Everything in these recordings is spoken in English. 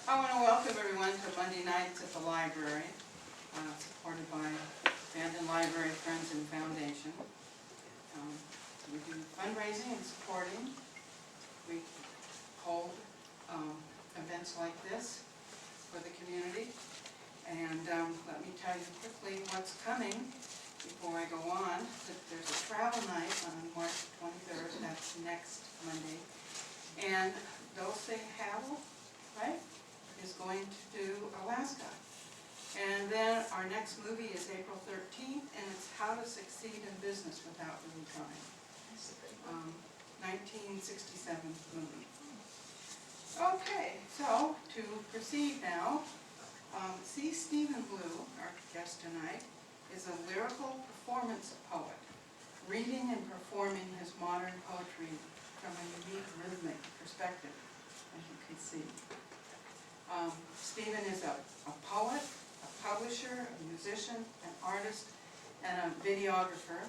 I want to welcome everyone to Monday nights at the library, supported by Bandon Library, Friends and Foundation. We do fundraising and supporting. We hold events like this for the community. And let me tell you quickly what's coming before I go on. There's a travel night on March 23rd, that's next Monday. And Dulce Havel, right, is going to do Alaska. And then our next movie is April 13th, and it's How to Succeed in Business Without Really Trying. 1967 movie. Okay, so to proceed now, C. Stephen Blue, our guest tonight, is a lyrical performance poet, reading and performing his modern poetry from a unique rhythmic perspective, as you can see. Stephen is a poet, a publisher, a musician, an artist, and a videographer,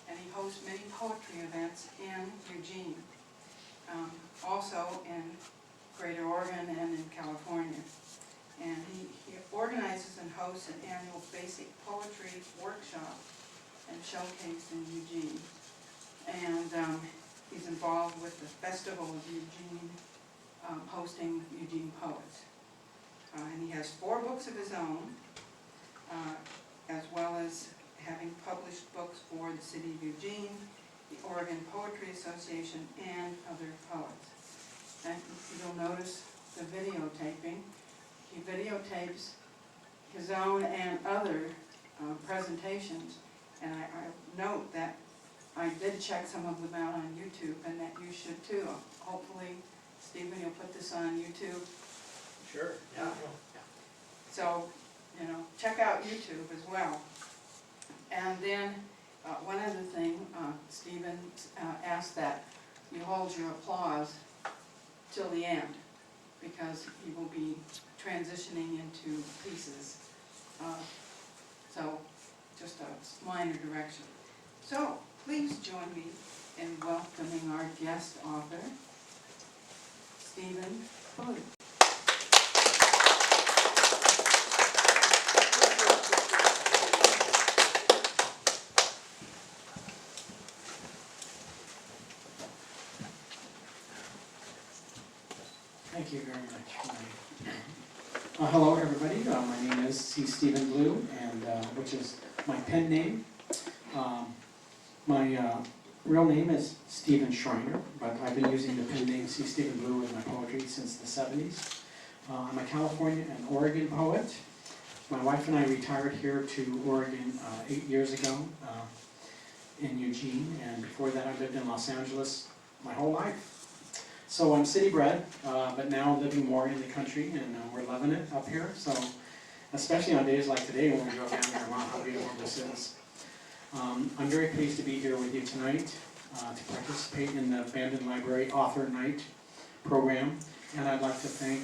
and he hosts many poetry events in Eugene, also in Greater Oregon and in California. And he organizes and hosts an annual basic poetry workshop and showcase in Eugene. And he's involved with the Festival of Eugene, hosting Eugene Poets. And he has 4 books of his own, as well as having published books for the City of Eugene, the Oregon Poetry Association, and other poets. And you'll notice the videotaping. He videotapes his own and other presentations, and I note that I did check some of them out on YouTube, and that you should too. Hopefully, Stephen, you'll put this on YouTube. Sure. Yeah. So, you know, check out YouTube as well. And then one other thing, Stephen asked that you hold your applause till the end, because he will be transitioning into pieces. So, just a minor direction. So, please join me in welcoming our guest author, Stephen Blue. Thank you very much. Hello, everybody. My name is C. Stephen Blue, and which is my pen name. My real name is Stephen Schreiner, but I've been using the pen name C. Stephen Blue in my poetry since the 70s. I'm a California and Oregon poet. My wife and I retired here to Oregon 8 years ago in Eugene, and before that I lived in Los Angeles my whole life. So I'm city bred, but now living more in the country, and we're loving it up here. So, especially on days like today when we drove down here, wow, how beautiful this is. I'm very pleased to be here with you tonight to participate in the Bandon Library Author Night program. And I'd like to thank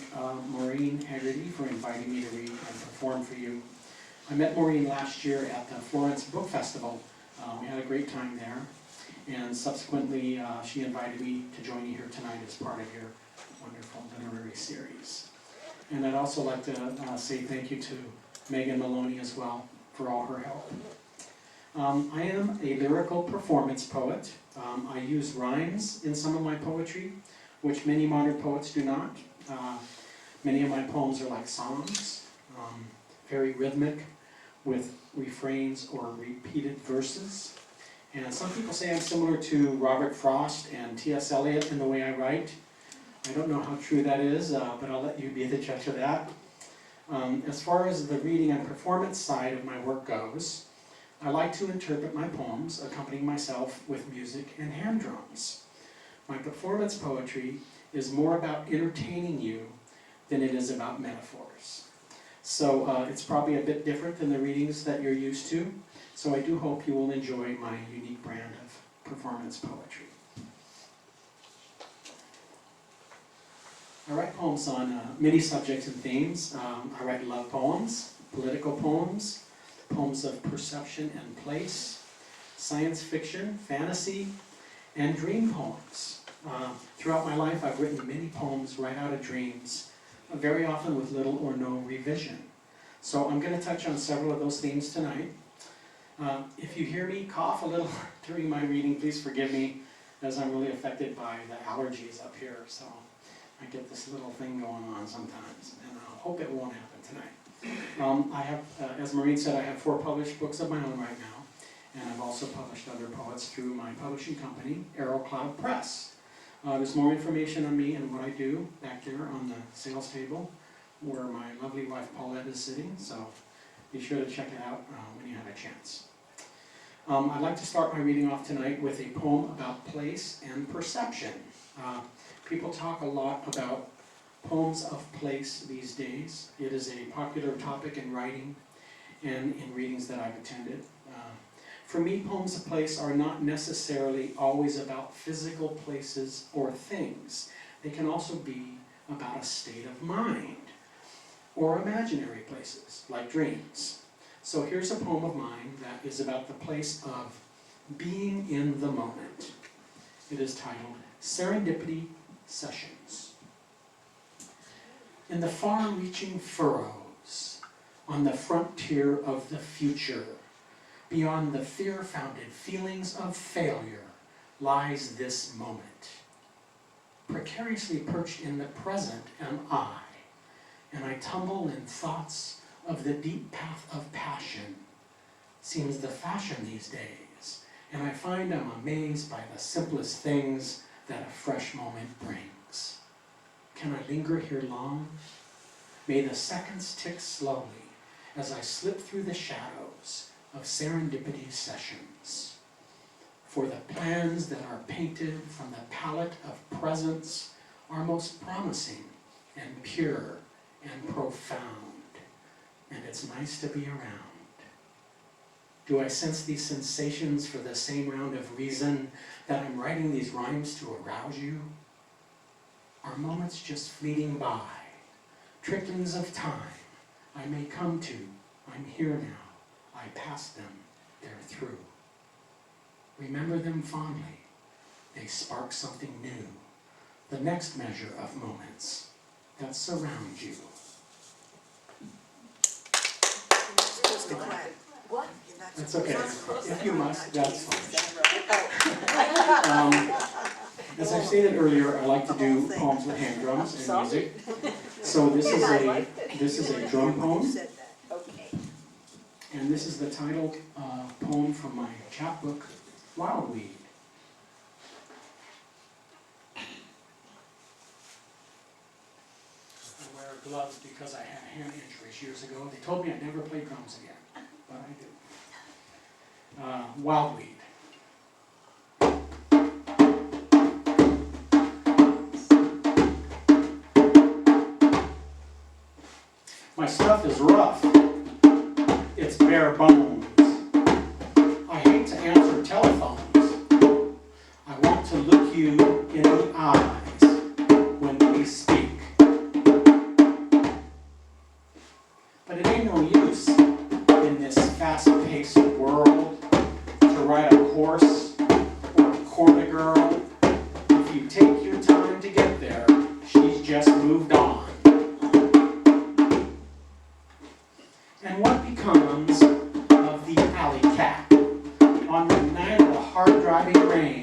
Maureen Haggerty for inviting me to read and perform for you. I met Maureen last year at the Florence Book Festival. We had a great time there. And subsequently, she invited me to join you here tonight as part of your wonderful literary series. And I'd also like to say thank you to Megan Maloney as well for all her help. I am a lyrical performance poet. I use rhymes in some of my poetry, which many modern poets do not. Many of my poems are like songs, very rhythmic, with refrains or repeated verses. And some people say I'm similar to Robert Frost and T.S. Eliot in the way I write. I don't know how true that is, but I'll let you be the judge of that. As far as the reading and performance side of my work goes, I like to interpret my poems, accompanying myself with music and hand drums. My performance poetry is more about entertaining you than it is about metaphors. So it's probably a bit different than the readings that you're used to. So I do hope you will enjoy my unique brand of performance poetry. I write poems on many subjects and themes. I write love poems, political poems, poems of perception and place, science fiction, fantasy, and dream poems. Throughout my life, I've written many poems right out of dreams, very often with little or no revision. So I'm going to touch on several of those themes tonight. If you hear me cough a little during my reading, please forgive me, as I'm really affected by the allergies up here. So I get this little thing going on sometimes, and I hope it won't happen tonight. I have, as Maureen said, I have 4 published books of my own right now, and I've also published other poets through my publishing company, Arrowcloud Press. There's more information on me and what I do back there on the sales table, where my lovely wife Paulette is sitting, so be sure to check it out when you have a chance. I'd like to start my reading off tonight with a poem about place and perception. People talk a lot about poems of place these days. It is a popular topic in writing and in readings that I've attended. For me, poems of place are not necessarily always about physical places or things. They can also be about a state of mind or imaginary places, like dreams. So here's a poem of mine that is about the place of being in the moment. It is titled Serendipity Sessions. In the far-reaching furrows, on the frontier of the future, beyond the fear-founded feelings of failure, lies this moment. Precariously perched in the present am I, and I tumble in thoughts of the deep path of passion. Seems the fashion these days, and I find I'm amazed by the simplest things that a fresh moment brings. Can I linger here long? May the seconds tick slowly as I slip through the shadows of serendipity sessions. For the plans that are painted from the palette of presence are most promising and pure and profound, and it's nice to be around. Do I sense these sensations for the same round of reason that I'm writing these rhymes to arouse you? Are moments just fleeting by, tricklings of time I may come to? I'm here now, I passed them, they're through. Remember them fondly, they spark something new, the next measure of moments that surround you. What? That's okay. If you must, that's fine. As I stated earlier, I like to do poems with hand drums and music. So this is a drum poem, and this is the title poem from my chapbook, Wildweed. I wear gloves because I had hand injuries years ago. They told me I'd never play drums again, but I do. Wildweed. My stuff is rough. It's bare bones. I hate to answer telephones. I want to look you in the eyes when we speak. But it ain't no use in this fast-paced world to ride a horse or court a girl. If you take your time to get there, she's just moved on. And what becomes of the alley cat on the night of the hard-driving rain,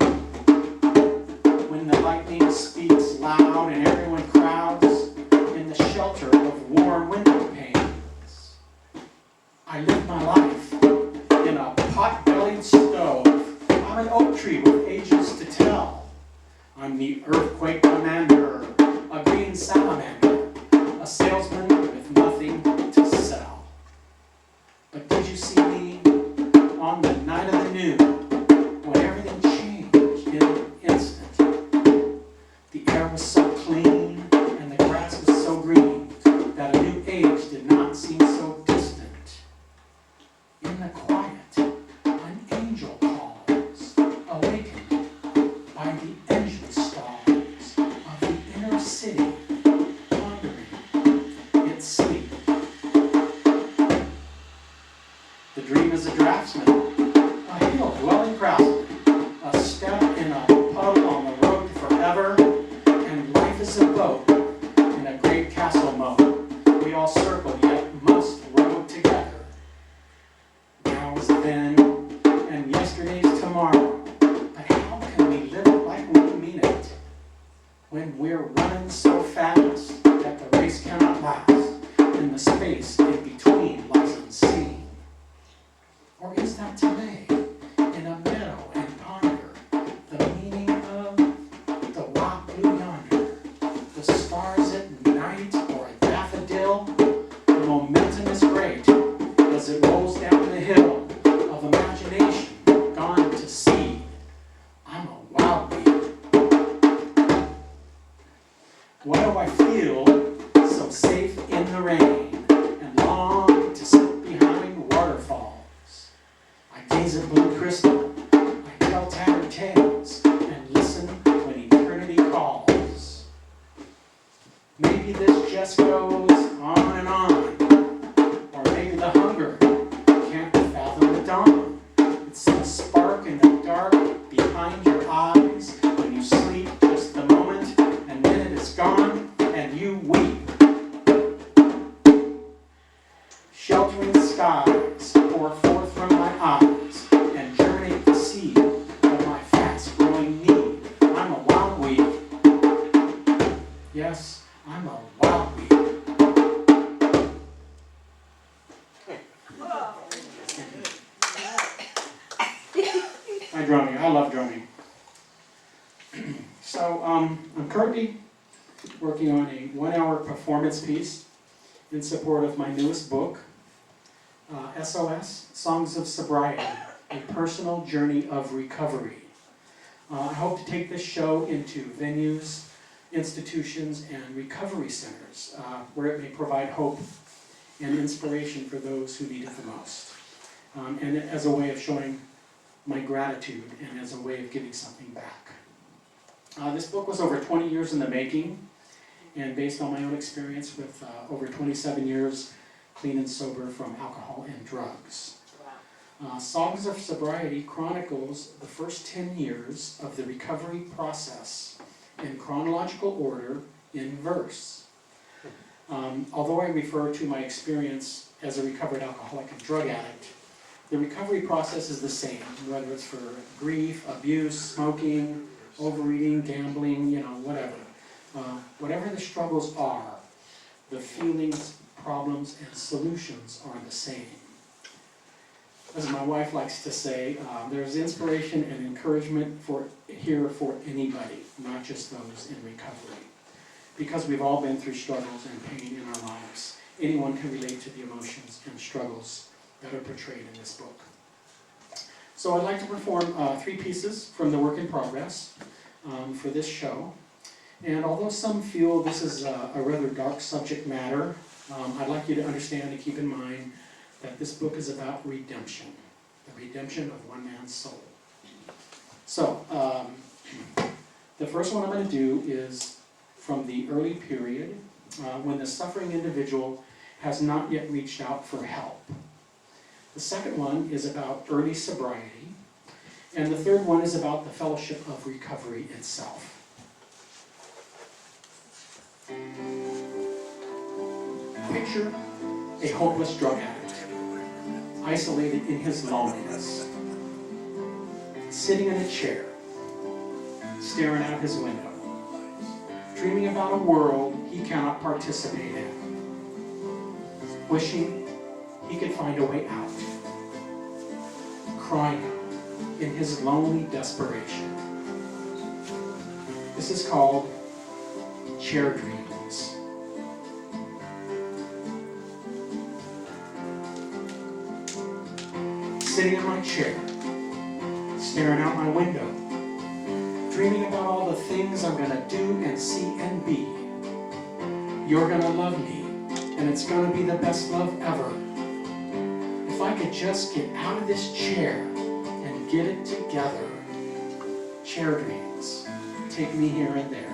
when the lightning speaks loud and everyone crowds in the shelter of warm window panes? I live my life in a pot-bellied stove. I'm an oak tree with ages to tell. I'm the earthquake commander, a green salamander, a salesman with nothing to sell. But did you see me on the night of the noon, when everything changed in an instant? The air was so clean and the grass was so green that a new age did not seem so distant. In the quiet, an angel calls, awakened by the engine stalls of the inner city, pondering its sleep. The dream is a draftsman, a hill-dwelling craftsman, a step in a puddle on the road to forever, and life is a boat in a great castle moat. circle, yet must row together. Now's then, and yesterday's tomorrow. But how can we live it like we mean it, when we're running so fast that the race cannot last, and the space in between lies unseen? Or is that today, in a meadow and ponder, the meaning of the wild blue yonder, the stars at night, or a daffodil? The momentum is great as it rolls down the hill of imagination gone to seed. I'm a wild weed. Why do I feel so safe in the rain and long to sit behind waterfalls? I gaze at blue crystal, I tell tattered tales, and listen when eternity calls. Maybe this just goes on and on, or maybe the hunger can't fathom the dawn. It's a spark in the dark behind your eyes when you sleep just the moment, and then it is gone, and you weep. Sheltering skies pour forth from my eyes and germinate the seed of my fast-growing need. I'm a wild weed. Yes, I'm a wild weed. My drumming, I love drumming. So I'm currently working on a 1-hour performance piece in support of my newest book, SOS, Songs of Sobriety, a personal journey of recovery. I hope to take this show into venues, institutions, and recovery centers where it may provide hope and inspiration for those who need it the most. And as a way of showing my gratitude and as a way of giving something back. This book was over 20 years in the making, and based on my own experience with over 27 years clean and sober from alcohol and drugs. Songs of Sobriety chronicles the first 10 years of the recovery process in chronological order in verse. Although I refer to my experience as a recovered alcoholic and drug addict, the recovery process is the same, whether it's for grief, abuse, smoking, overeating, gambling, whatever. Whatever the struggles are, the feelings, problems, and solutions are the same. As my wife likes to say, there's inspiration and encouragement here for anybody, not just those in recovery. Because we've all been through struggles and pain in our lives, anyone can relate to the emotions and struggles that are portrayed in this book. So I'd like to perform 3 pieces from the work in progress for this show. And although some feel this is a rather dark subject matter, I'd like you to understand and keep in mind that this book is about redemption, the redemption of one man's soul. So, the first one I'm going to do is from the early period when the suffering individual has not yet reached out for help. The second one is about early sobriety, and the third one is about the fellowship of recovery itself. Picture a hopeless drug addict, isolated in his loneliness, sitting in a chair, staring out his window, dreaming about a world he cannot participate in, wishing he could find a way out, crying out in his lonely desperation. This is called chair dreams. Sitting in my chair, staring out my window, dreaming about all the things I'm going to do and see and be. You're going to love me, and it's going to be the best love ever. If I could just get out of this chair and get it together. Chair dreams, take me here and there.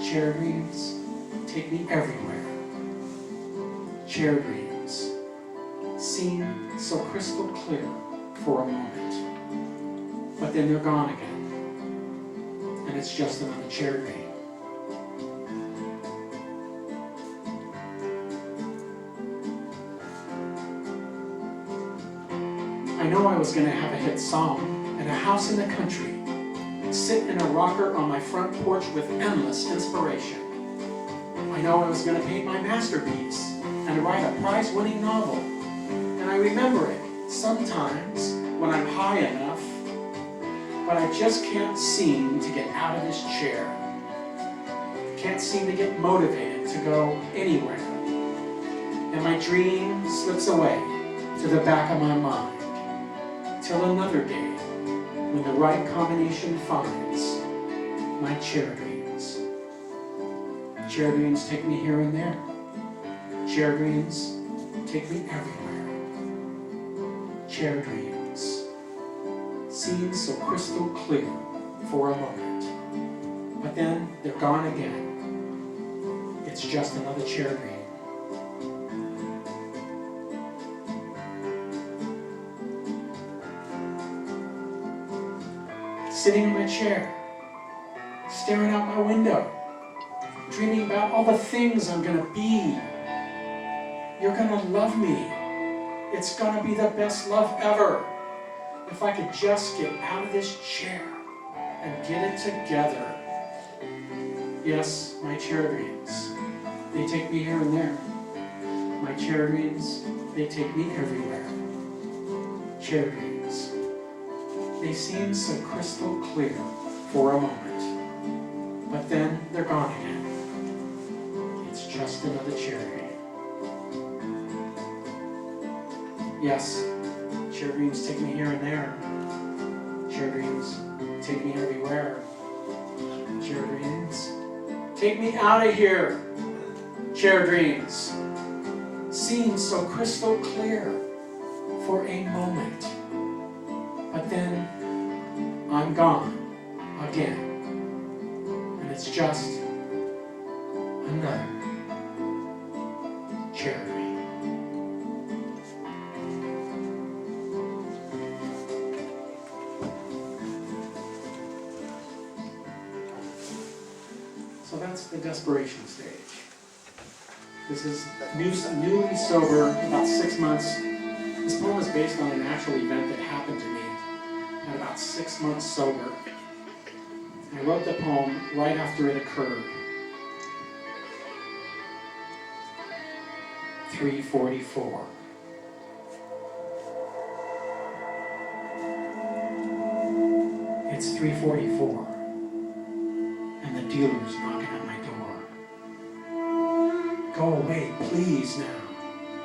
Chair dreams, take me everywhere. Chair dreams seem so crystal clear for a moment, but then they're gone again, and it's just another chair dream. I know I was going to have a hit song and a house in the country, sit in a rocker on my front porch with endless inspiration. I know I was going to paint my masterpiece and write a prize-winning novel. And I remember it sometimes when I'm high enough, but I just can't seem to get out of this chair. Can't seem to get motivated to go anywhere. And my dream slips away to the back of my mind till another day when the right combination finds my chair dreams. Chair dreams take me here and there. Chair dreams take me everywhere. Chair dreams seem so crystal clear for a moment, but then they're gone again. It's just another chair dream. Sitting in my chair, staring out my window, dreaming about all the things I'm gonna be. You're gonna love me. It's gonna be the best love ever. If I could just get out of this chair and get it together. Yes, my chair dreams, they take me here and there. My chair dreams, they take me everywhere. Chair dreams, they seem so crystal clear for a moment, but then they're gone again. It's just another chair dream. Yes, chair dreams take me here and there. Chair dreams take me everywhere. Chair dreams take me out of here. Chair dreams seem so crystal clear for a moment, but then I'm gone again, and it's just another chair dream. So that's the desperation stage. This is newly sober, about 6 months. This poem is based on an actual event that happened to me at about 6 months sober. I wrote the poem right after it occurred. 3:44. It's 3:44, and the dealer's knocking at my door. Go away, please, now,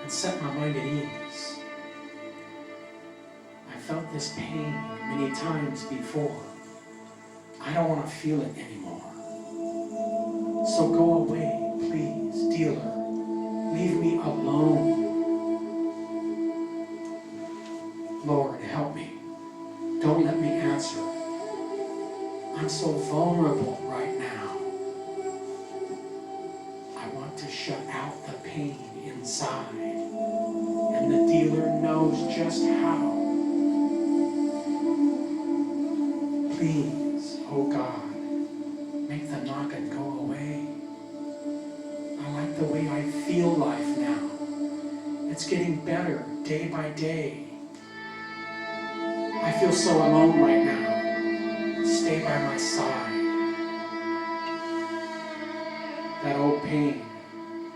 and set my mind at ease. I felt this pain many times before. I don't want to feel it anymore. So go away, please, dealer. Leave me alone. Lord, help me. Don't let me answer. I'm so vulnerable right now. I want to shut out the pain inside, and the dealer knows just how. Please, oh God, make the knocking go away. I like the way I feel life now. It's getting better day by day. I feel so alone right now. Stay by my side. That old pain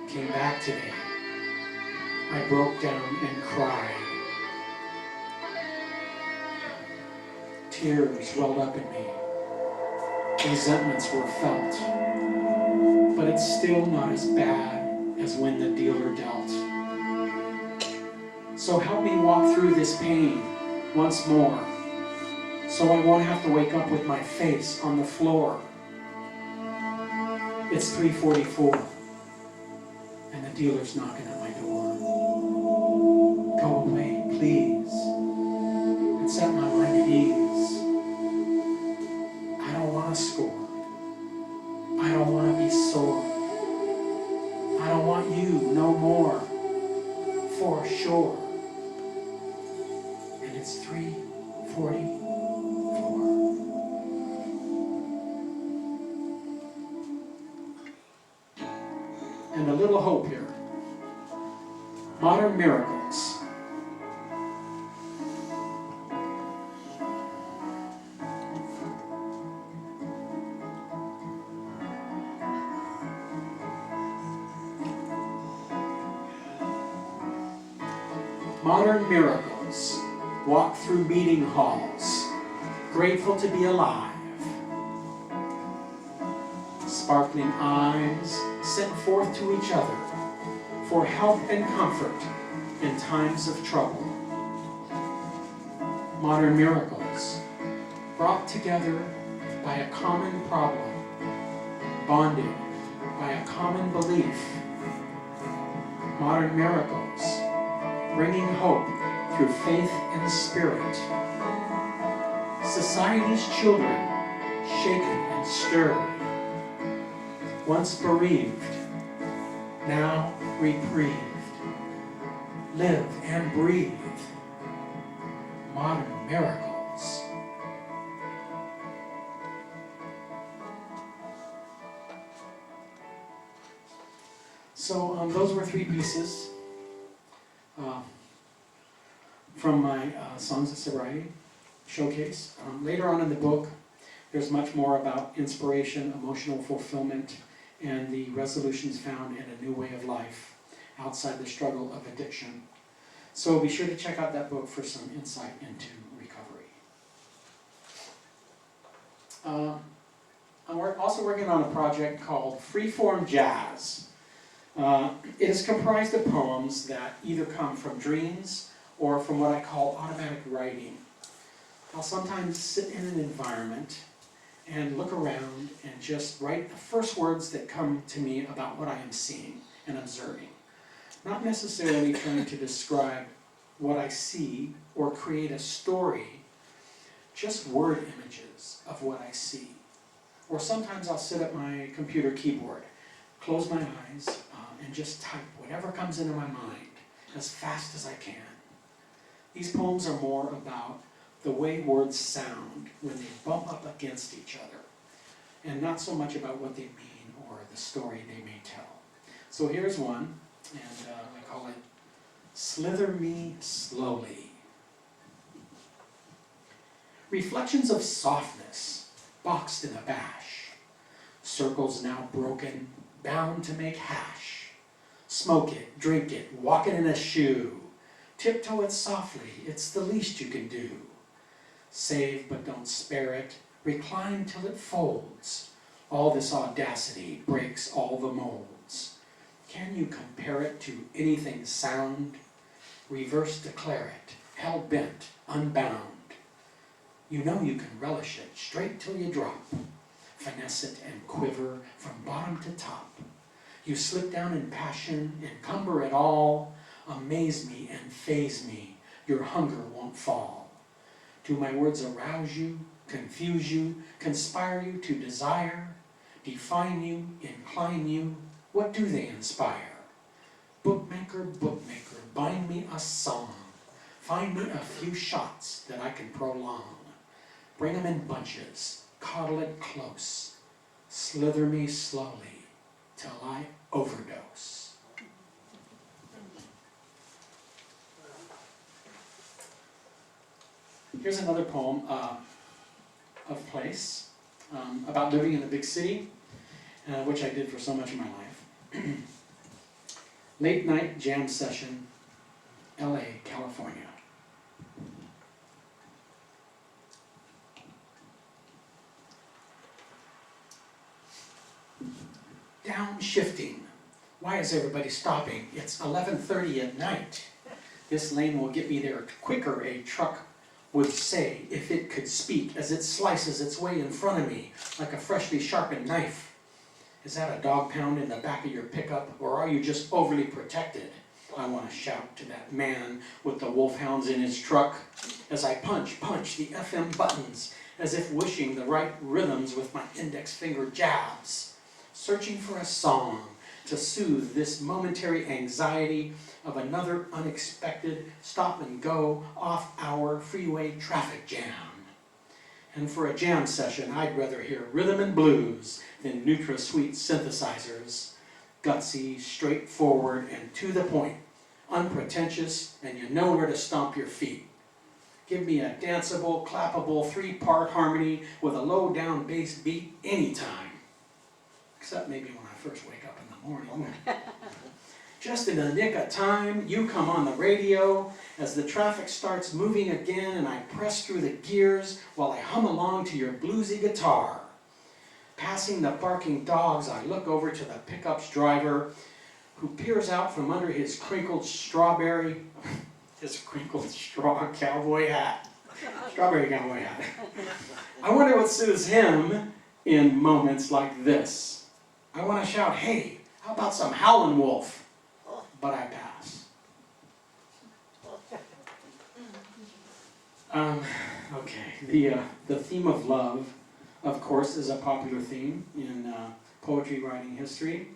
came back today. I broke down and cried. Tears welled up in me. Resentments were felt. But it's still not as bad as when the dealer dealt. So help me walk through this pain once more, so I won't have to wake up with my face on the floor. It's 3:44, and the dealer's knocking at my door. Go away, please, and set my mind at ease. I don't want to score. I don't want to be sore. I don't want you no more, for sure. And it's 3:44. And a little hope here. Modern miracles. Modern miracles walk through meeting halls, grateful to be alive. Sparkling eyes sent forth to each other for help and comfort in times of trouble. Modern miracles brought together by a common problem, bonded by a common belief. Modern miracles bringing hope through faith and spirit. Society's children shaken and stirred, once bereaved, now reprieved. Live and breathe. Modern miracles. So those were 3 pieces from my Songs of Sobriety showcase. Later on in the book, there's much more about inspiration, emotional fulfillment, and the resolutions found in a new way of life outside the struggle of addiction. So be sure to check out that book for some insight into recovery. I'm also working on a project called Freeform Jazz. It is comprised of poems that either come from dreams or from what I call automatic writing. I'll sometimes sit in an environment and look around and just write the first words that come to me about what I am seeing and observing. Not necessarily trying to describe what I see or create a story, just word images of what I see. Or sometimes I'll sit at my computer keyboard, close my eyes, and just type whatever comes into my mind as fast as I can. These poems are more about the way words sound when they bump up against each other, and not so much about what they mean or the story they may tell. So here's one, and I call it Slither Me Slowly. Reflections of softness, boxed in a bash. Circles now broken, bound to make hash. Smoke it, drink it, walk it in a shoe. Tiptoe it softly, it's the least you can do. Save but don't spare it, recline till it folds. All this audacity breaks all the molds. Can you compare it to anything sound? Reverse declare it, hell-bent, unbound. You know you can relish it, straight till you drop. Finesse it and quiver from bottom to top. You slip down in passion, encumber it all. Amaze me and faze me, your hunger won't fall. Do my words arouse you, confuse you, conspire you to desire? Define you, incline you, what do they inspire? Bookmaker, bookmaker, bind me a song. Find me a few shots that I can prolong. Bring 'em in bunches, coddle it close. Slither me slowly till I overdose. Here's another poem of place, about living in a big city, which I did for so much of my life. Late night jam session, LA, California. Downshifting. Why is everybody stopping? It's 11:30 at night. This lane will get me there quicker, a truck would say, if it could speak, as it slices its way in front of me like a freshly sharpened knife. Is that a dog pound in the back of your pickup, or are you just overly protected? I want to shout to that man with the wolfhounds in his truck as I punch the FM buttons, as if wishing the right rhythms with my index finger jabs, searching for a song to soothe this momentary anxiety of another unexpected stop-and-go off-hour freeway traffic jam. And for a jam session, I'd rather hear rhythm and blues than NutraSweet synthesizers. Gutsy, straightforward, and to the point. Unpretentious, and you know where to stomp your feet. Give me a danceable, clappable, 3-part harmony with a low-down bass beat anytime. Except maybe when I first wake up in the morning. Just in the nick of time, you come on the radio as the traffic starts moving again, and I press through the gears while I hum along to your bluesy guitar. Passing the barking dogs, I look over to the pickup's driver, who peers out from under his crinkled straw cowboy hat. Strawberry cowboy hat. I wonder what soothes him in moments like this. I want to shout, hey, how about some Howlin' Wolf? But I pass. Okay, the theme of love, of course, is a popular theme in poetry writing history.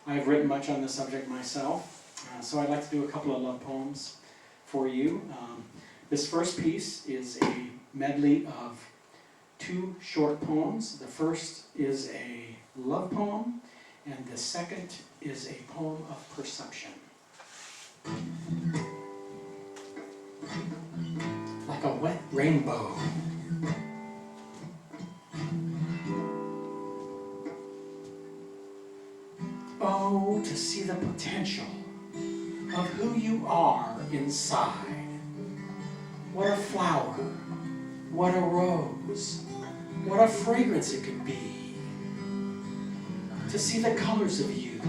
I've written much on the subject myself, so I'd like to do a couple of love poems for you. This first piece is a medley of 2 short poems. The first is a love poem, and the second is a poem of perception. Like a wet rainbow. Oh, to see the potential of who you are inside. What a flower, what a rose, what a fragrance it could be. To see the colors of you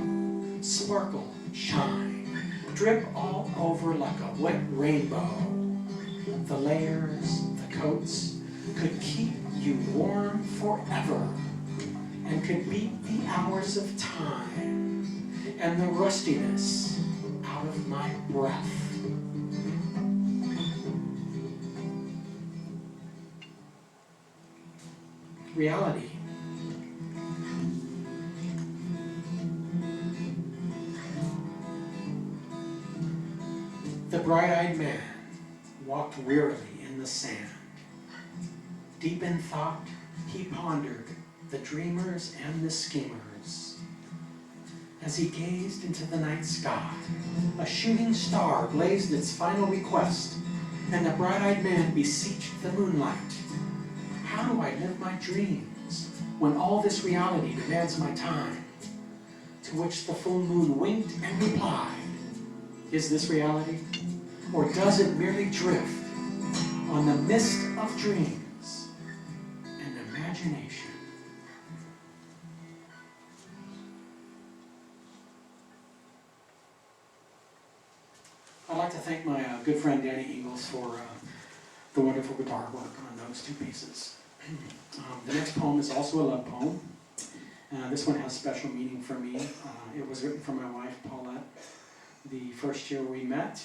sparkle, shine, drip all over like a wet rainbow. The layers, the coats, could keep you warm forever and could beat the hours of time and the rustiness out of my breath. Reality. The bright-eyed man walked wearily in the sand. Deep in thought, he pondered the dreamers and the schemers. As he gazed into the night sky, a shooting star blazed its final request, and the bright-eyed man beseeched the moonlight. How do I live my dreams when all this reality demands my time? To which the full moon winked and replied, is this reality? Or does it merely drift on the mist of dreams and imagination? I'd like to thank my good friend Danny Ingalls for the wonderful guitar work on those 2 pieces. The next poem is also a love poem. This one has special meaning for me. It was written for my wife, Paulette, the first year we met.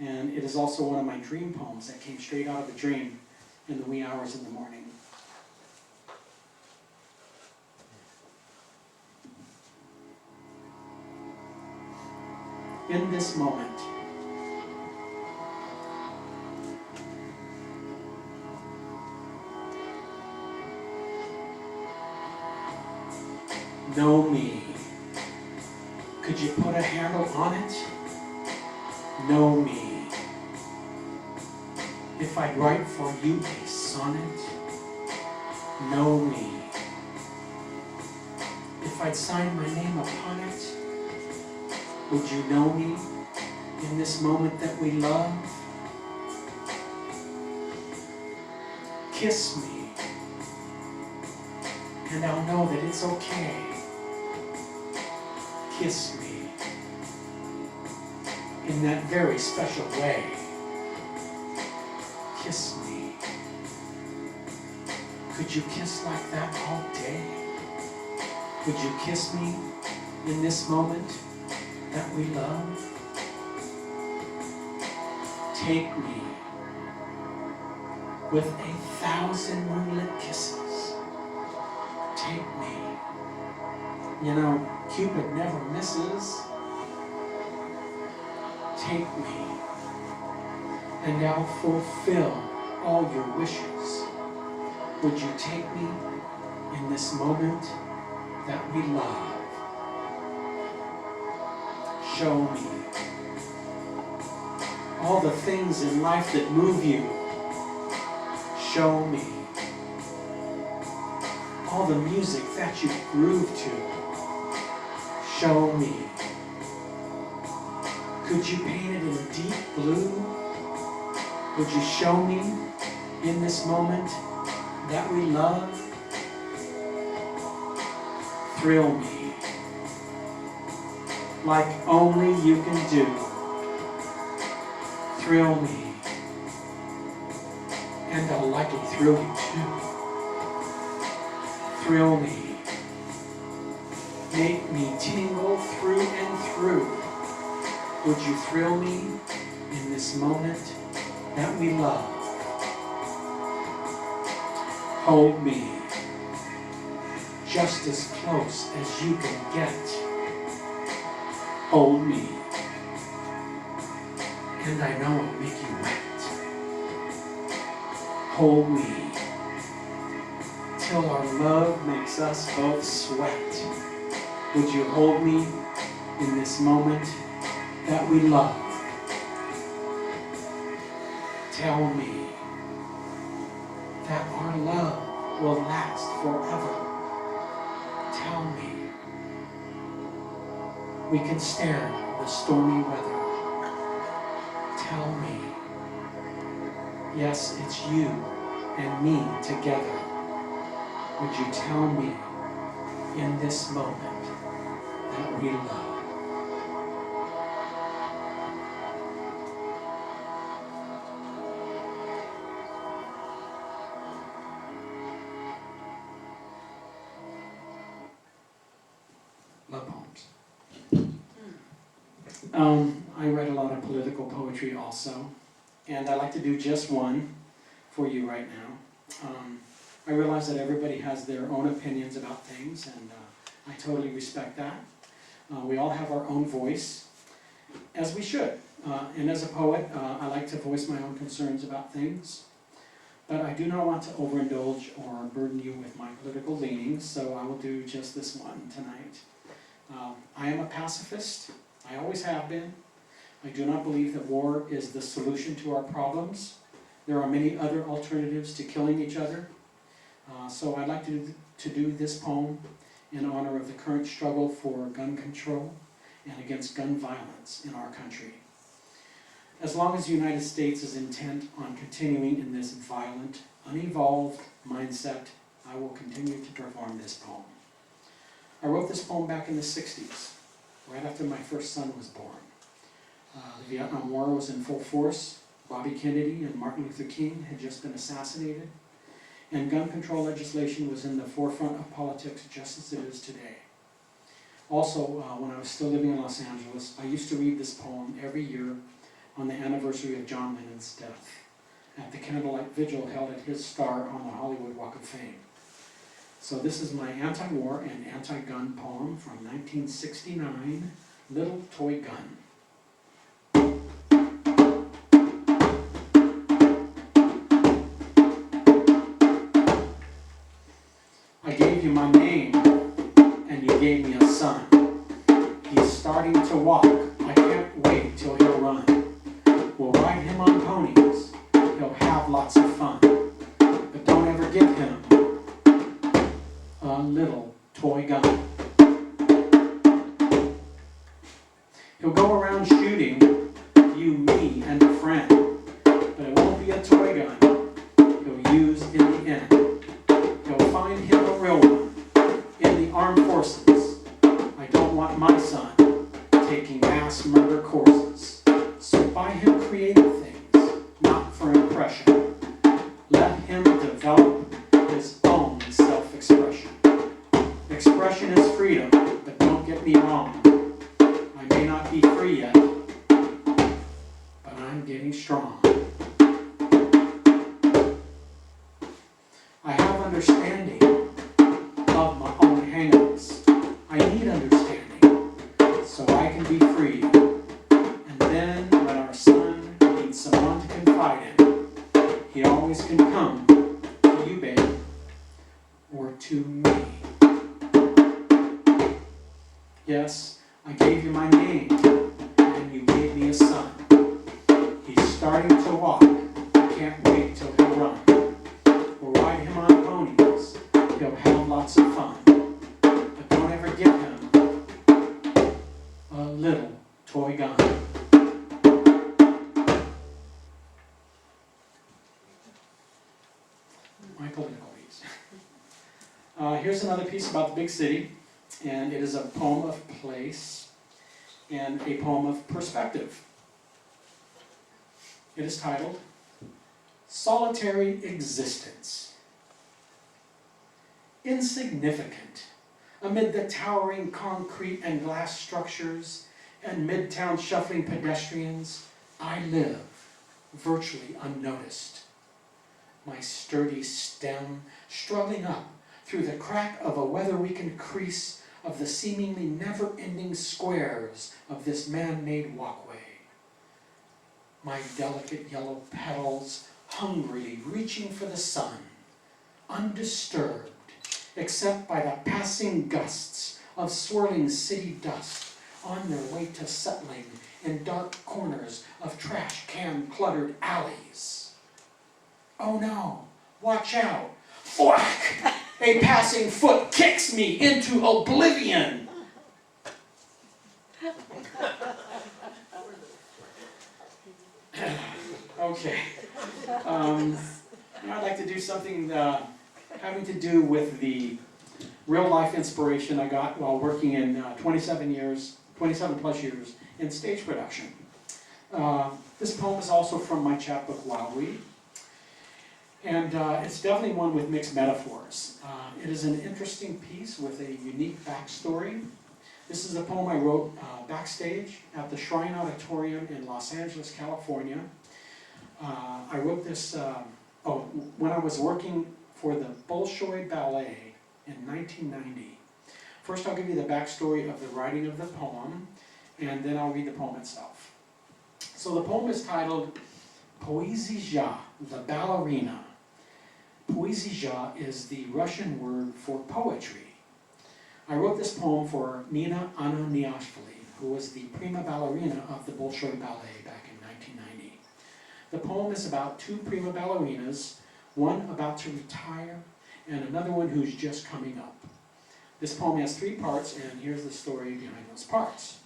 And it is also one of my dream poems that came straight out of a dream in the wee hours in the morning. In this moment, know me. Could you put a handle on it? Know me. If I'd write for you a sonnet, know me. If I'd sign my name upon it, would you know me in this moment that we love? Kiss me, and I'll know that it's okay. Kiss me in that very special way. Kiss me. Could you kiss like that all day? Would you kiss me in this moment that we love? Take me with 1,000 moonlit kisses. Take me. You know, Cupid never misses. Take me, and I'll fulfill all your wishes. Would you take me in this moment that we love? Show me all the things in life that move you. Show me all the music that you groove to. Show me Could you paint it in deep blue? Would you show me in this moment that we love? Thrill me like only you can do. Thrill me, and I'll likely thrill you too. Thrill me, make me tingle through and through. Would you thrill me in this moment that we love? Hold me just as close as you can get. Hold me, and I know it'll make you wet. Hold me till our love makes us both sweat. Would you hold me in this moment that we love? Tell me that our love will last forever. Tell me we can stand the stormy weather. Tell me, yes, it's you and me together. Would you tell me in this moment that we love? Love poems. I read a lot of political poetry also, and I like to do just one for you right now. I realize that everybody has their own opinions about things, and I totally respect that. We all have our own voice, as we should. And as a poet, I like to voice my own concerns about things, but I do not want to overindulge or burden you with my political leanings, so I will do just this one tonight. I am a pacifist. I always have been. I do not believe that war is the solution to our problems. There are many other alternatives to killing each other. So I'd like to do this poem in honor of the current struggle for gun control and against gun violence in our country. As long as the United States is intent on continuing in this violent, unevolved mindset, I will continue to perform this poem. I wrote this poem back in the 60s, right after my first son was born. The Vietnam War was in full force. Bobby Kennedy and Martin Luther King had just been assassinated, and gun control legislation was in the forefront of politics just as it is today. Also, when I was still living in Los Angeles, I used to read this poem every year on the anniversary of John Lennon's death at the candlelight vigil held at his star on the Hollywood Walk of Fame. So this is my anti-war and anti-gun poem from 1969, Little Toy Gun. I gave you my name, and you gave me a son. He's starting to walk. I can't wait till he'll run. We'll ride him on ponies. He'll have lots of fun. But don't ever give him a little toy gun. He'll go around shooting you, me, and a friend. But it won't be a toy gun he'll use in the end. He'll find him a real one in the armed forces. I don't want my son taking mass murder courses. So buy him creative things, not for impression. Let him develop his own self-expression. Expression is freedom, but don't get me wrong. I may not be free yet, but I'm getting strong. I have understanding of my own hang-ups. I need understanding so I can be free. And then when our son needs someone to confide in, he always can come to you, babe, or to me. Yes, I gave you my name, and you gave me a son. He's starting to walk. I can't wait till he'll run. We'll ride him on ponies. He'll have lots of fun. But don't ever give him a little toy gun. Here's another piece about the big city, and it is a poem of place and a poem of perspective. It is titled, Solitary Existence. Insignificant, amid the towering concrete and glass structures and midtown shuffling pedestrians, I live, virtually unnoticed. My sturdy stem struggling up through the crack of a weather-weakened crease of the seemingly never-ending squares of this man-made walkway. My delicate yellow petals hungrily reaching for the sun, undisturbed except by the passing gusts of swirling city dust on their way to settling in dark corners of trash can cluttered alleys. Oh no, watch out! Whack! A passing foot kicks me into oblivion. Okay. Now I'd like to do something having to do with the real life inspiration I got while working in 27 plus years in stage production. This poem is also from my chapbook, Wild Weed. And it's definitely one with mixed metaphors. It is an interesting piece with a unique backstory. This is a poem I wrote backstage at the Shrine Auditorium in Los Angeles, California. I wrote this when I was working for the Bolshoi Ballet in 1990. First I'll give you the backstory of the writing of the poem, and then I'll read the poem itself. So the poem is titled Poezija, the Ballerina. Poezija is the Russian word for poetry. I wrote this poem for Nina Ananiashvili, who was the prima ballerina of the Bolshoi Ballet back in 1990. The poem is about two prima ballerinas, one about to retire and another one who's just coming up. This poem has 3 parts, and here's the story behind those parts.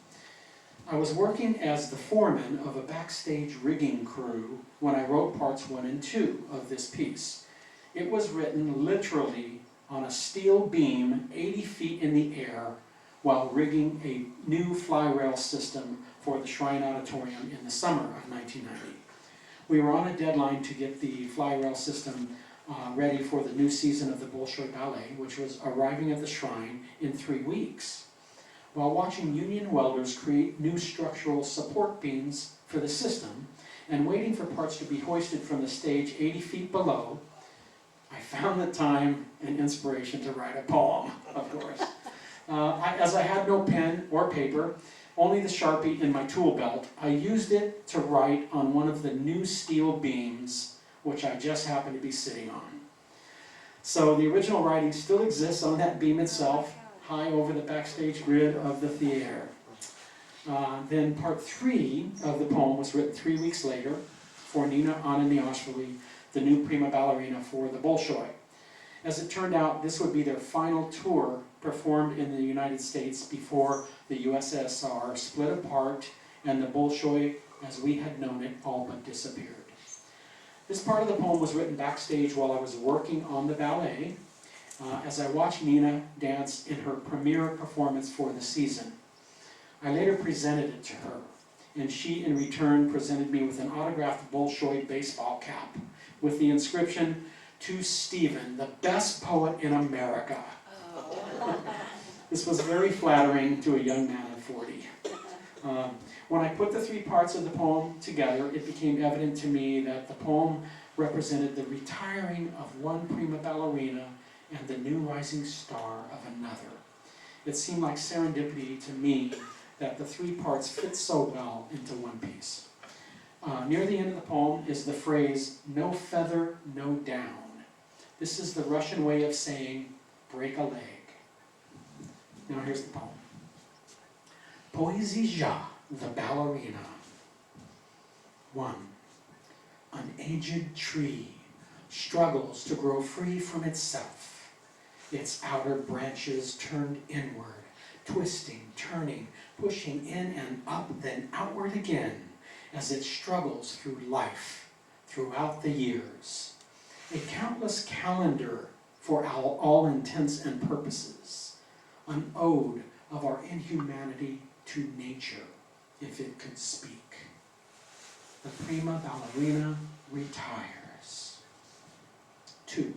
I was working as the foreman of a backstage rigging crew when I wrote parts 1 and 2 of this piece. It was written literally on a steel beam 80 feet in the air while rigging a new fly rail system for the Shrine Auditorium in the summer of 1990. We were on a deadline to get the fly rail system ready for the new season of the Bolshoi Ballet, which was arriving at the Shrine in 3 weeks. While watching union welders create new structural support beams for the system and waiting for parts to be hoisted from the stage 80 feet below, I found the time and inspiration to write a poem, of course. As I had no pen or paper, only the Sharpie in my tool belt, I used it to write on one of the new steel beams which I just happened to be sitting on. So the original writing still exists on that beam itself, high over the backstage grid of the theater. Then part 3 of the poem was written 3 weeks later for Nina Ananiashvili, the new prima ballerina for the Bolshoi. As it turned out, this would be their final tour performed in the United States before the USSR split apart and the Bolshoi, as we had known it, all but disappeared. This part of the poem was written backstage while I was working on the ballet, as I watched Nina dance in her premiere performance for the season. I later presented it to her, and she in return presented me with an autographed Bolshoi baseball cap with the inscription, "To Stephen, the best poet in America." Oh. This was very flattering to a young man of 40. When I put the 3 parts of the poem together, it became evident to me that the poem represented the retiring of one prima ballerina and the new rising star of another. It seemed like serendipity to me that the 3 parts fit so well into one piece. Near the end of the poem is the phrase, "no feather, no down." This is the Russian way of saying, break a leg. Now here's the poem. Poezija, the Ballerina. 1. An aged tree struggles to grow free from itself, its outer branches turned inward, twisting, turning, pushing in and up, then outward again, as it struggles through life, throughout the years. A countless calendar for all intents and purposes, an ode of our inhumanity to nature, if it could speak. The prima ballerina retires. 2.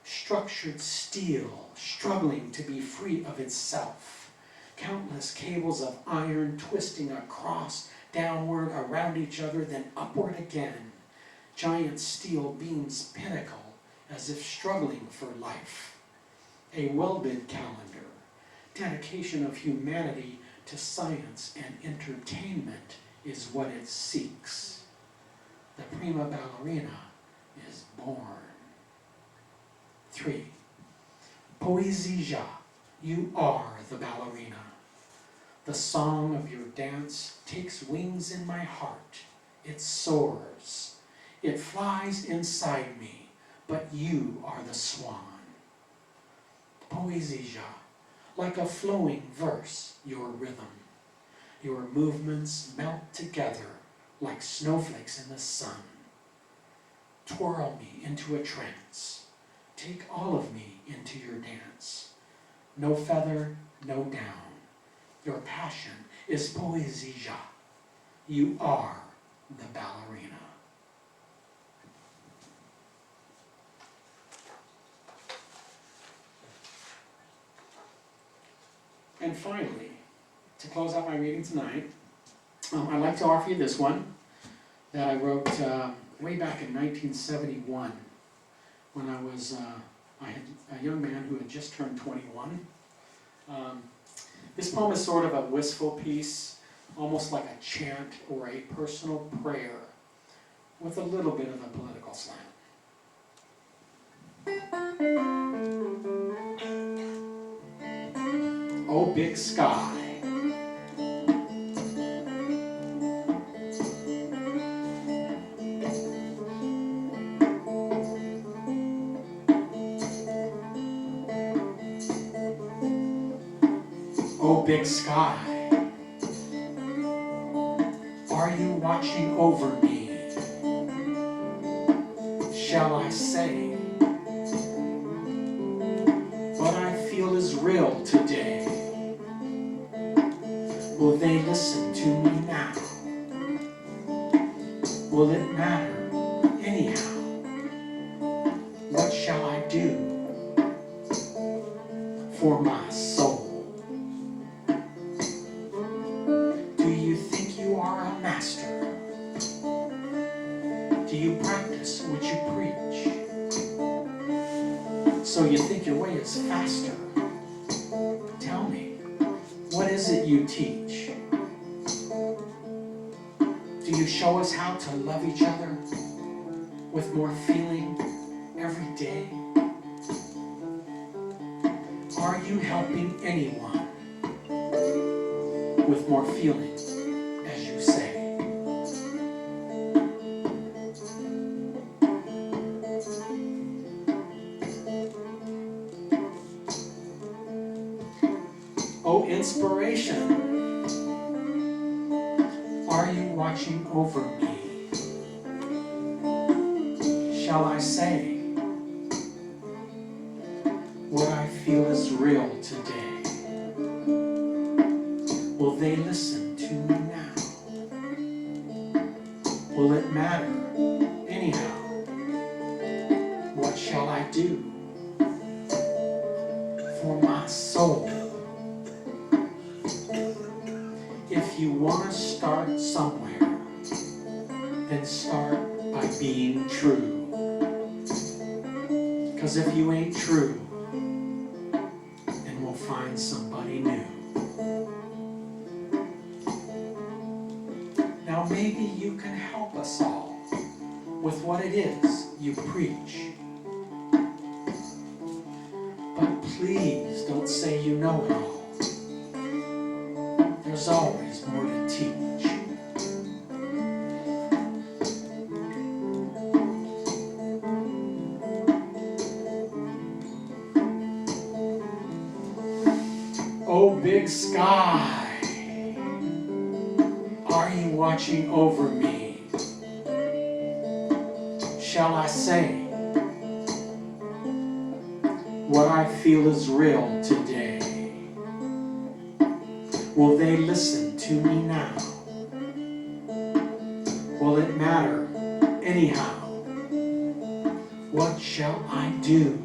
Structured steel, struggling to be free of itself. Countless cables of iron twisting across, downward, around each other, then upward again. Giant steel beams pinnacle, as if struggling for life. A welded calendar, dedication of humanity to science and entertainment is what it seeks. The prima ballerina is born. 3. Poesia, you are the ballerina. The song of your dance takes wings in my heart. It soars. It flies inside me, but you are the swan. Poesia, like a flowing verse, your rhythm. Your movements melt together like snowflakes in the sun. Twirl me into a trance. Take all of me into your dance. No feather, no down. Your passion is poesia. You are the ballerina. And finally, to close out my reading tonight, I'd like to offer you this one that I wrote way back in 1971 when I had a young man who had just turned 21. This poem is sort of a wistful piece, almost like a chant or a personal prayer with a little bit of a political slant. Oh, big sky. Oh, big sky. Are you watching over me? Shall I say what I feel is real today? Will they listen to me now? Will it matter anyhow? What shall I do for my soul? Do you think you are a master? Do you practice what you preach? So you think your way is faster? Tell me, what is it you teach? Do you show us how to love each other with more feeling every day? Are you helping anyone with more feeling, as you say? Oh, inspiration. Are you watching over me? Shall I say what I feel is real today? Will they listen to me now? Will it matter anyhow? What shall I do for my soul? If you want to start somewhere, then start by being true. Because if you ain't true, then we'll find somebody new. Now maybe you can help us all with what it is you preach. But please don't say you know it all. There's always more to teach. Oh, big sky, are you watching over me? Shall I say what I feel is real today? Will they listen to me now? Will it matter anyhow? What shall I do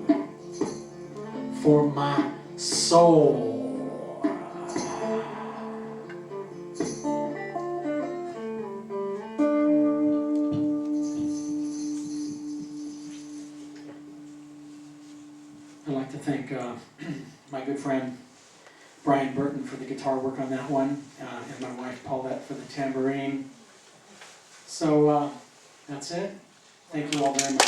for my soul? I'd like to thank my good friend Brian Burton for the guitar work on that one, and my wife Paulette for the tambourine. So that's it. Thank you all very much.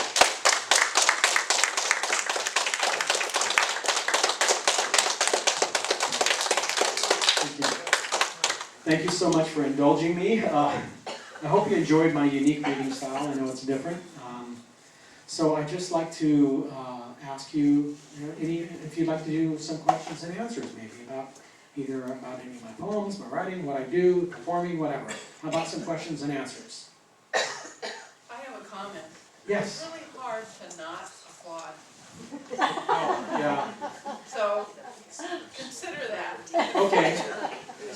Thank you so much for indulging me. I hope you enjoyed my unique reading style. I know it's different. So I'd just like to ask you, if you'd like to do some questions and answers, maybe about either about any of my poems, my writing, what I do, performing, whatever. How about some questions and answers? I have a comment. Yes. It's really hard to not applaud. Oh, yeah. So consider that. Okay.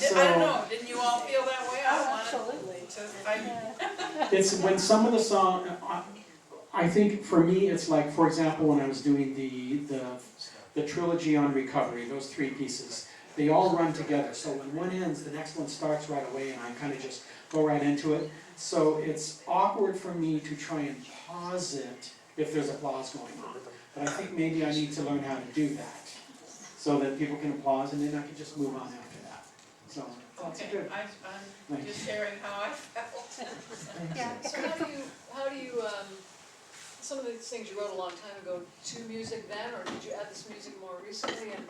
I don't know, didn't you all feel that way? I Absolutely. wanted to, It's when some of the song, I think for me, it's like, for example, when I was doing the trilogy on recovery, those 3 pieces, they all run together. So when one ends, the next one starts right away, and I kind of just go right into it. So it's awkward for me to try and pause it if there's applause going on. But I think maybe I need to learn how to do that, so that people can applause, and then I can just move on after that. So that's okay, good. I'm just sharing how I felt. Yeah. So how do you, some of these things you wrote a long time ago to music then, or did you add this music more recently, and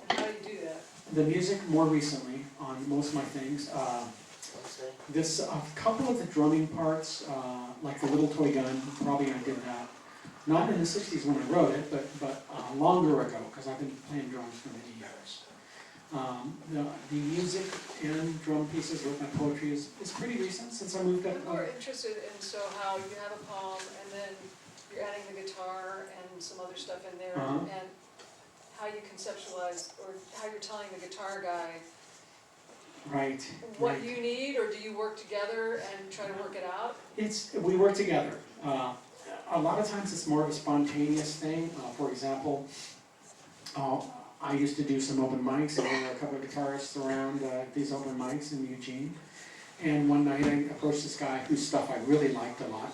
how do you do that? The music more recently on most of my things. A couple of the drumming parts, like the Little Toy Gun, probably I did that. Not in the 60s when I wrote it, but longer ago, because I've been playing drums for many years. The music and drum pieces with my poetry is pretty recent, since I moved up. I'm more interested in how you have a poem, and then you're adding the guitar and some other stuff in there, and how you conceptualize, or how you're telling the guitar guy Right. what right. you need, or do you work together and try to work it out? We work together. A lot of times it's more of a spontaneous thing. For example, I used to do some open mics, and there were a couple of guitarists around these open mics in Eugene. And one night I approached this guy whose stuff I really liked a lot.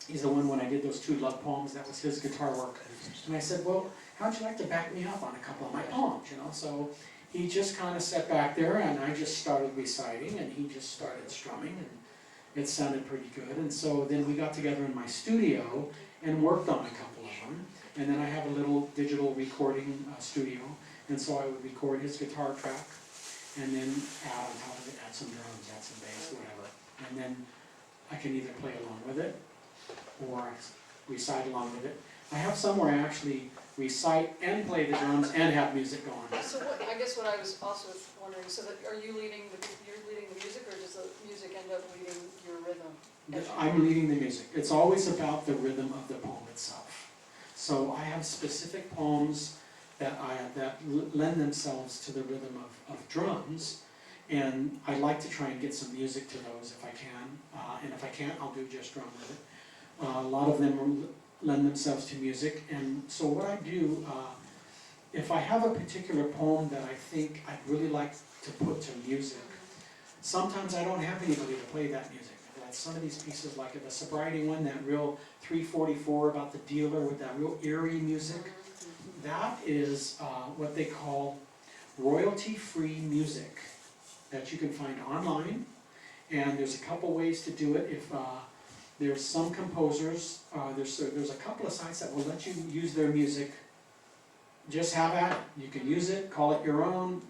He's the one when I did those 2 love poems, that was his guitar work. And I said, well, how'd you like to back me up on a couple of my poems, So he just kind of sat back there, and I just started reciting, and he just started strumming, and it sounded pretty good. And so then we got together in my studio and worked on a couple of them. And then I have a little digital recording studio, and so I would record his guitar track, and then add on top of it, add some drums, add some bass, whatever. And then I can either play along with it, or recite along with it. I have some where I actually recite and play the drums and have music going. So I guess what I was also wondering, so that, are you leading the music, or does the music end up leading your rhythm? I'm leading the music. It's always about the rhythm of the poem itself. So I have specific poems that lend themselves to the rhythm of drums, and I like to try and get some music to those if I can, and if I can't, I'll do just drum with it. A lot of them lend themselves to music, and so what I do, if I have a particular poem that I think I'd really like to put to music, sometimes I don't have anybody to play that music. Some of these pieces, like the sobriety one, that real 344 about the dealer with that real eerie music, that is what they call royalty-free music that you can find online. And there's a couple ways to do it. If there's some composers, there's a couple of sites that will let you use their music. Just have at it. You can use it, call it your own,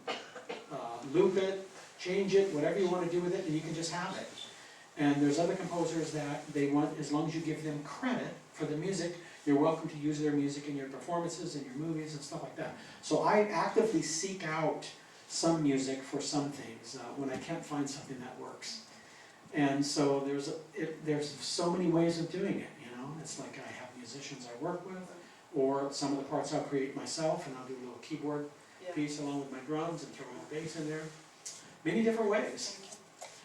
loop it, change it, whatever you want to do with it, and you can just have it. And there's other composers that they want, as long as you give them credit for the music, you're welcome to use their music in your performances and your movies and stuff like that. So I actively seek out some music for some things when I can't find something that works. And so there's so many ways of doing it, It's like I have musicians I work with, or some of the parts I'll create myself, and I'll do a little keyboard Yeah. piece along with my drums and throw a bass in there. Many different ways. Thank you.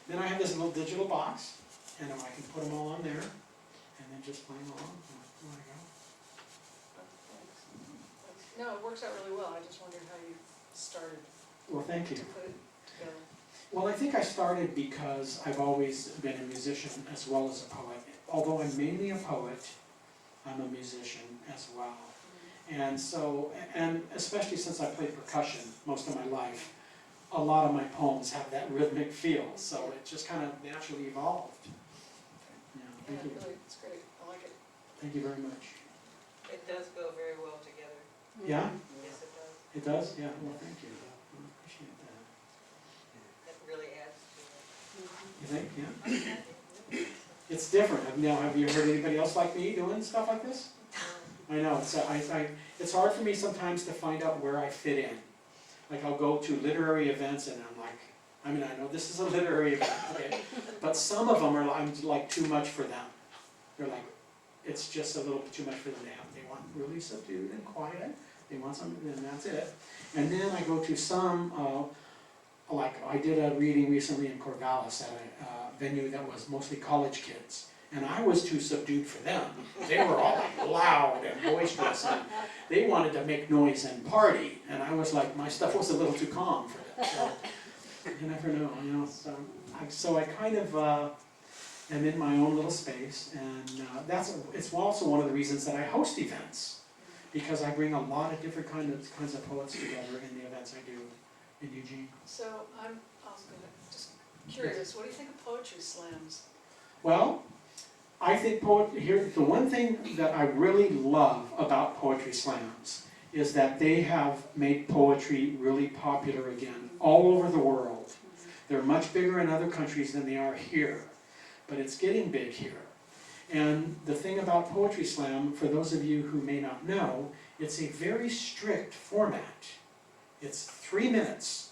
Then I have this little digital box, and I can put them all on there, and then just play along. There I go. No, it works out really well, I just wondered how you started Well, thank to you. put it together. Well, I think I started because I've always been a musician as well as a poet. Although I'm mainly a poet, I'm a musician as well. And so, and especially since I played percussion most of my life, a lot of my poems have that rhythmic feel, so it just kind of naturally evolved. Yeah, Yeah, thank you. really, it's great, I like it. Thank you very much. It does go very well together. Yeah, Yes, it does. it does? Yeah, well, thank you. I appreciate that. It really adds You think, yeah? It's different. Now, have you heard anybody else like me doing stuff like this? I know, it's hard for me sometimes to find out where I fit in. Like, I'll go to literary events and I'm like, I mean, I know this is a literary event, okay? But some of them are, I'm like, too much for them. They're like, it's just a little bit too much for them to have. They want really subdued and quiet. They want something, and that's it. And then I go to some, like, I did a reading recently in Corvallis at a venue that was mostly college kids. And I was too subdued for them. They were all like loud and boisterous, and they wanted to make noise and party. And I was like, my stuff was a little too calm for them. So you never know, you know. So I kind of am in my own little space, and it's also one of the reasons that I host events, because I bring a lot of different kinds of poets together in the events I do in Eugene. So I was gonna, just curious, what do you think of poetry slams? Well, I think the one thing that I really love about poetry slams is that they have made poetry really popular again all over the world. They're much bigger in other countries than they are here, but it's getting big here. And the thing about poetry slam, for those of you who may not know, it's a very strict format. It's 3 minutes.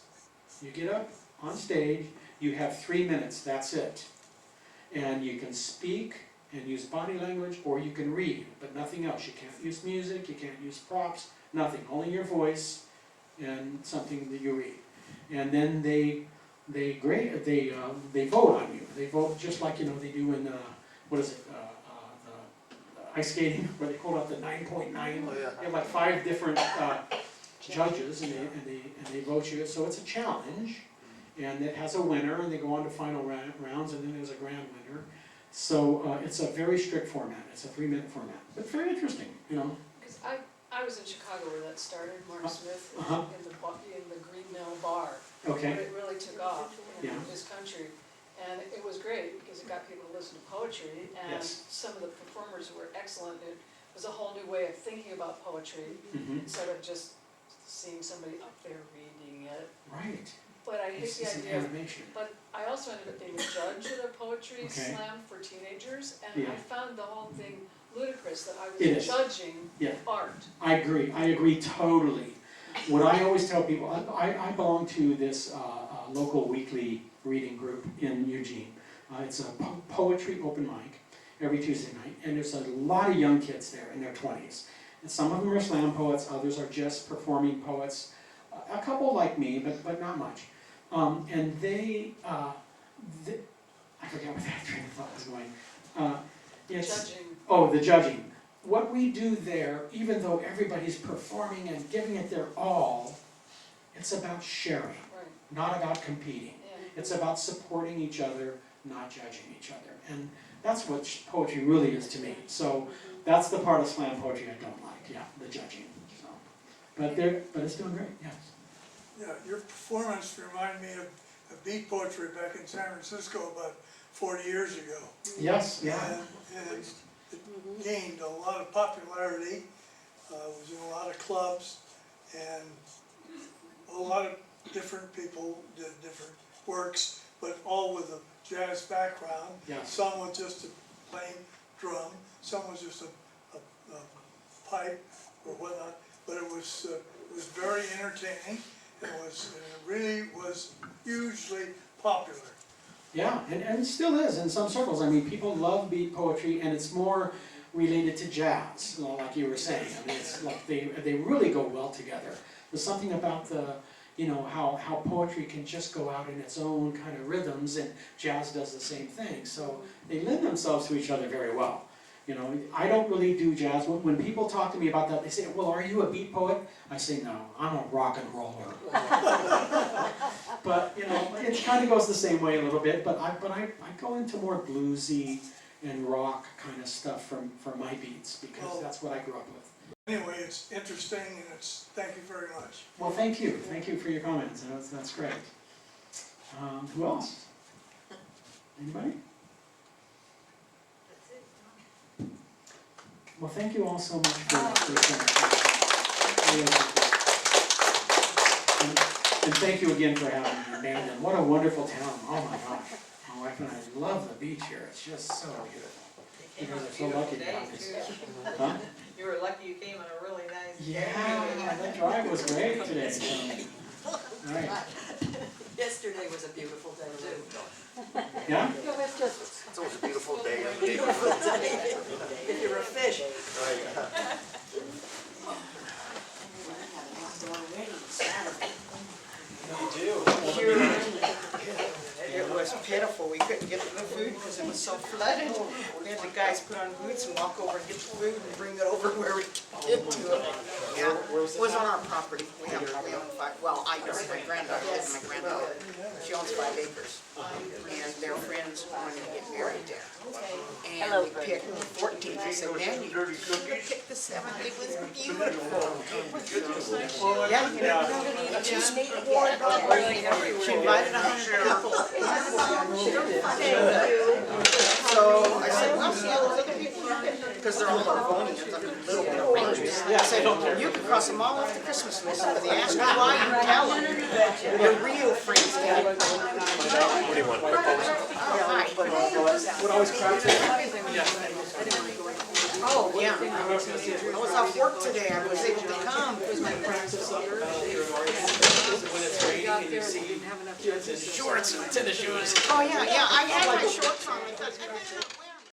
You get up on stage, you have 3 minutes, that's it. And you can speak and use body language, or you can read, but nothing else. You can't use music, you can't use props, nothing, only your voice and something that you read. And then they vote on you. They vote just like, you know, they do in what is it, the ice skating, where they call out the 9.9. They have like 5 different judges, and they vote you. So it's a challenge, and it has a winner, and they go on to final rounds, and then there's a grand winner. So it's a very strict format. It's a 3-minute format, but very interesting, you know. Because I was in Chicago where that started, Mark Smith, Uh-huh. in the Green Mill Bar. Okay. But it really took off in Yeah. this country. And it was great because it got people to listen to poetry, and Yes. some of the performers were excellent. It was a whole new way of thinking about poetry, Mm-hmm. instead of just seeing somebody up there reading it. Right. But I hate It's the an idea of, animation. but I also ended up being a judge at a poetry Okay. slam for teenagers, and Yeah. I found the whole thing ludicrous that I It was is. judging Yeah. art. I agree totally. What I always tell people, I belong to this local weekly reading group in Eugene. It's a poetry open mic every Tuesday night, and there's a lot of young kids there in their 20s. And some of them are slam poets, others are just performing poets. A couple like me, but not much. And I forget what that train of thought was going. Judging. Oh, the judging. What we do there, even though everybody's performing and giving it their all, it's about sharing, Right, not about competing. yeah. It's about supporting each other, not judging each other. And that's what poetry really is to me. So that's the part of slam poetry I don't like, yeah, the judging. So, but it's doing great, yes. Yeah, your performance reminded me of beat poetry back in San Francisco about 40 years ago. Yes, yeah. And it gained a lot of popularity, was in a lot of clubs, and a lot of different people did different works, but all with a jazz background. Yes. Some was just a plain drum, some was just a pipe or whatnot, but it was very entertaining. It really was hugely popular. Yeah, and it still is in some circles. I mean, people love beat poetry, and it's more, related to jazz, you know, like you were saying. I mean, it's like they really go well together. There's something about the, you know, how poetry can just go out in its own kind of rhythms, and jazz does the same thing. So they lend themselves to each other very well. You know, I don't really do jazz. When people talk to me about that, they say, well, are you a beat poet? I say, no, I'm a rock and roller. But, you know, it kind of goes the same way a little bit, but I go into more bluesy and rock kind of stuff for my beats, because that's what I grew up with. Anyway, it's interesting, and thank you very much. Well, thank you. Thank you for your comments. That's great. Who else? Anybody? Well, thank you all so much for your and thank you again for having me in Bandon. What a wonderful town. Oh my gosh. My wife and I love the beach here. It's just so beautiful. You guys are so lucky to have this. Huh? You were lucky you came on a really nice day. Yeah, that drive was great today. So. All right. Yesterday was a beautiful day too. Yeah? It's always a beautiful day. If you're a fish. It was pitiful, we couldn't get to the food because it was so flooded. We had the guys put on boots and walk over and get the food and bring it over where we could get to it. Yeah, it was on our property, we own 5, well, I don't, my granddaughter, my granddaughter, she owns 5 acres. And their friends wanted to get married there. And we picked the 14th, I said, man, you picked the 7th, it was beautiful. Yeah, you know, just poured over. She invited 100 people. So I said, well, see all those other people, because they're all Livonians, a little bit of ranges. I said, you can cross them all off the Christmas list, but they ask you why, you tell them. Your real friends get it. What do you want? What always cracks me. Oh, yeah. I was off work today, I was able to come. When it's raining and you see shorts and tennis shoes. Oh, yeah, I had my shorts on, I thought,